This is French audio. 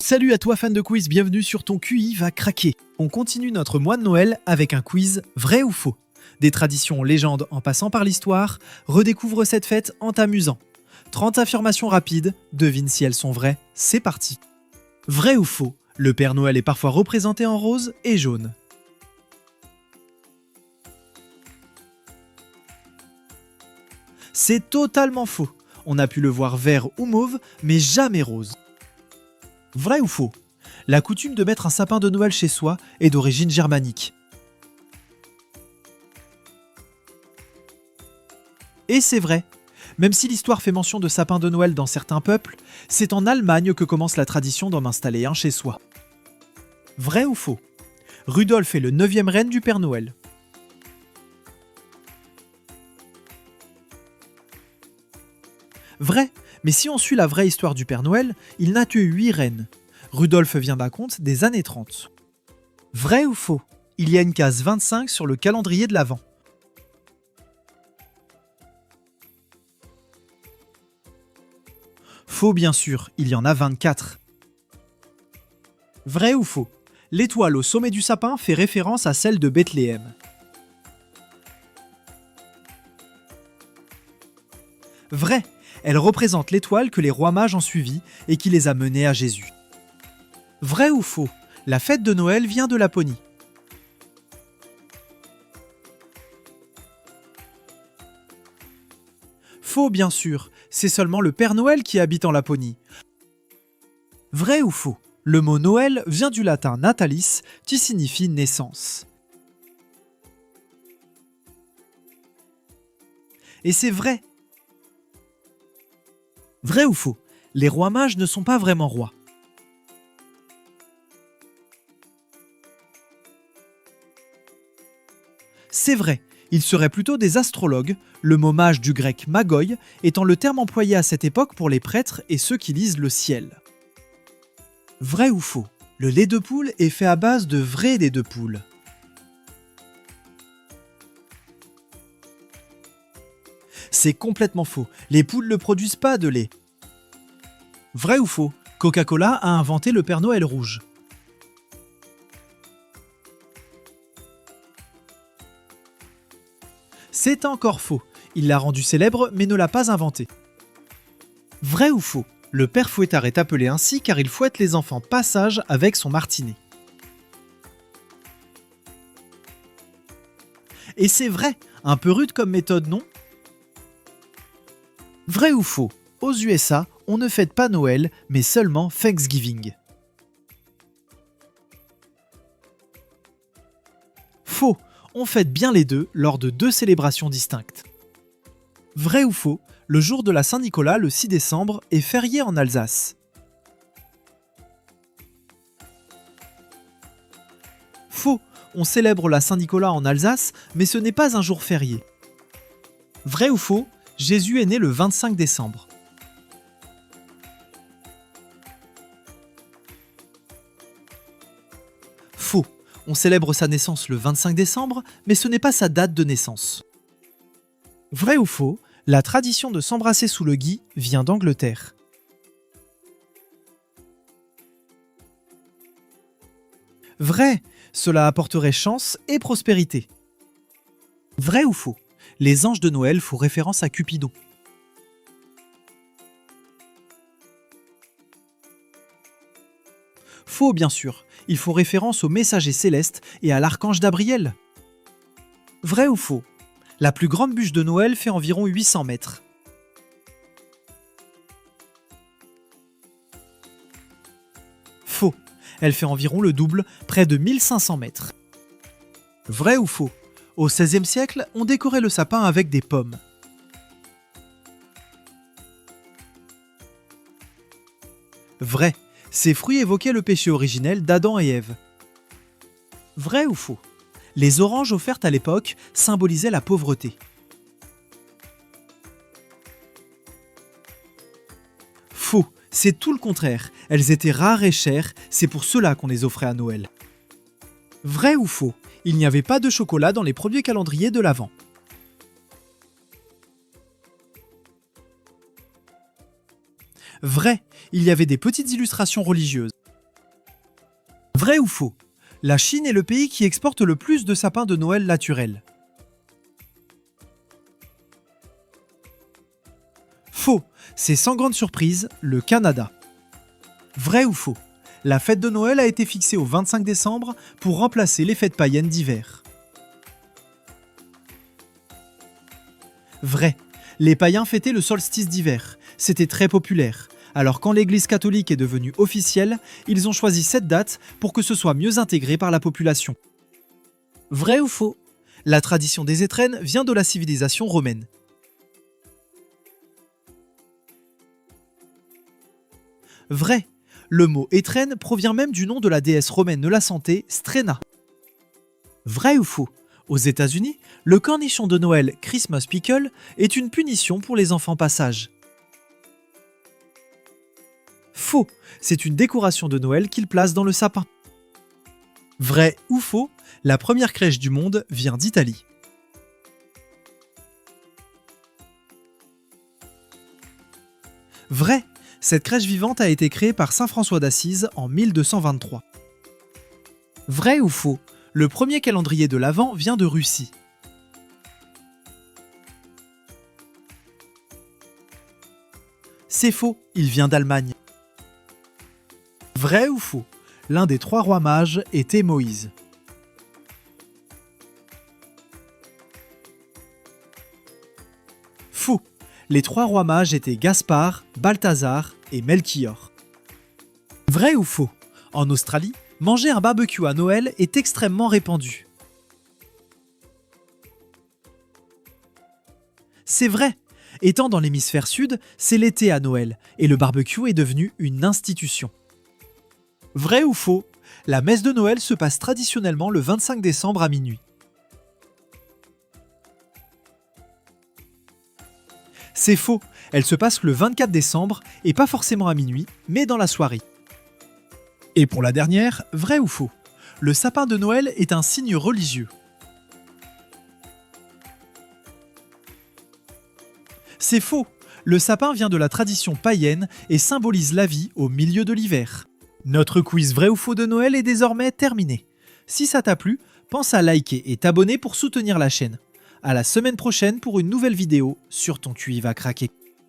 Salut à toi fan de quiz, bienvenue sur ton QI va craquer. On continue notre mois de Noël avec un quiz vrai ou faux. Des traditions légendes en passant par l'histoire, redécouvre cette fête en t'amusant. 30 affirmations rapides, devine si elles sont vraies, c'est parti. Vrai ou faux, le Père Noël est parfois représenté en rose et jaune. C'est totalement faux. On a pu le voir vert ou mauve, mais jamais rose. Vrai ou faux? La coutume de mettre un sapin de Noël chez soi est d'origine germanique. Et c'est vrai. Même si l'histoire fait mention de sapins de Noël dans certains peuples, c'est en Allemagne que commence la tradition d'en installer un chez soi. Vrai ou faux? Rudolf est le 9e reine du Père Noël. Vrai, mais si on suit la vraie histoire du Père Noël, il n'a que 8 reines. Rudolf vient d'un conte des années 30. Vrai ou faux? Il y a une case 25 sur le calendrier de l'Avent. Faux bien sûr, il y en a 24. Vrai ou faux? L'étoile au sommet du sapin fait référence à celle de Bethléem. Vrai, elle représente l'étoile que les rois mages ont suivie et qui les a menés à Jésus. Vrai ou faux? La fête de Noël vient de Laponie. Faux bien sûr, c'est seulement le Père Noël qui habite en Laponie. Vrai ou faux? Le mot Noël vient du latin natalis, qui signifie naissance. Et c'est vrai. Vrai ou faux? Les rois mages ne sont pas vraiment rois. C'est vrai, ils seraient plutôt des astrologues, le mot mage du grec magoi étant le terme employé à cette époque pour les prêtres et ceux qui lisent le ciel. Vrai ou faux? Le lait de poule est fait à base de vrai lait de poule. C'est complètement faux, les poules ne produisent pas de lait. Vrai ou faux? Coca-Cola a inventé le Père Noël rouge. C'est encore faux. Il l'a rendu célèbre mais ne l'a pas inventé. Vrai ou faux? Le père fouettard est appelé ainsi car il fouette les enfants passage avec son martinet. Et c'est vrai, un peu rude comme méthode, non? Vrai ou faux? Aux USA, on ne fête pas Noël, mais seulement Thanksgiving. Faux, on fête bien les deux lors de 2 célébrations distinctes. Vrai ou faux? Le jour de la Saint-Nicolas, le 6 décembre, est férié en Alsace. Faux, on célèbre la Saint-Nicolas en Alsace, mais ce n'est pas un jour férié. Vrai ou faux? Jésus est né le 25 décembre. Faux, on célèbre sa naissance le 25 décembre, mais ce n'est pas sa date de naissance. Vrai ou faux? La tradition de s'embrasser sous le gui vient d'Angleterre. Vrai, cela apporterait chance et prospérité. Vrai ou faux? Les anges de Noël font référence à Cupidon. Faux bien sûr, ils font référence au messager céleste et à l'archange Gabriel. Vrai ou faux? La plus grande bûche de Noël fait environ 800 mètres. Faux, elle fait environ le double, près de 1500 mètres. Vrai ou faux? Au XVIe siècle, on décorait le sapin avec des pommes. Vrai, ces fruits évoquaient le péché originel d'Adam et Ève. Vrai ou faux? Les oranges offertes à l'époque symbolisaient la pauvreté. Faux, c'est tout le contraire. Elles étaient rares et chères, c'est pour cela qu'on les offrait à Noël. Vrai ou faux? Il n'y avait pas de chocolat dans les premiers calendriers de l'Avent. Vrai, il y avait des petites illustrations religieuses. Vrai ou faux? La Chine est le pays qui exporte le plus de sapins de Noël naturels. Faux, c'est sans grande surprise le Canada. Vrai ou faux? La fête de Noël a été fixée au 25 décembre pour remplacer les fêtes païennes d'hiver. Vrai, les païens fêtaient le solstice d'hiver. C'était très populaire. Alors quand l'Église catholique est devenue officielle, ils ont choisi cette date pour que ce soit mieux intégré par la population. Vrai ou faux? La tradition des étrennes vient de la civilisation romaine. Vrai, le mot étrenne provient même du nom de la déesse romaine de la santé, Strena. Vrai ou faux? Aux États-Unis, le cornichon de Noël Christmas Pickle est une punition pour les enfants pas sages. Faux, c'est une décoration de Noël qu'ils placent dans le sapin. Vrai ou faux, la première crèche du monde vient d'Italie. Vrai, cette crèche vivante a été créée par saint François d'Assise en 1223. Vrai ou faux, le premier calendrier de l'Avent vient de Russie. C'est faux, il vient d'Allemagne. Vrai ou faux, l'un des 3 rois mages était Moïse. Faux, les 3 rois mages étaient Gaspard, Balthazar et Melchior. Vrai ou faux, en Australie, manger un barbecue à Noël est extrêmement répandu. C'est vrai, étant dans l'hémisphère sud, c'est l'été à Noël et le barbecue est devenu une institution. Vrai ou faux, la messe de Noël se passe traditionnellement le 25 décembre à minuit. C'est faux, elle se passe le 24 décembre et pas forcément à minuit, mais dans la soirée. Et pour la dernière, vrai ou faux, le sapin de Noël est un signe religieux. C'est faux, le sapin vient de la tradition païenne et symbolise la vie au milieu de l'hiver. Notre quiz vrai ou faux de Noël est désormais terminé. Si ça t'a plu, pense à liker et t'abonner pour soutenir la chaîne. À la semaine prochaine pour une nouvelle vidéo sur ton QI va craquer.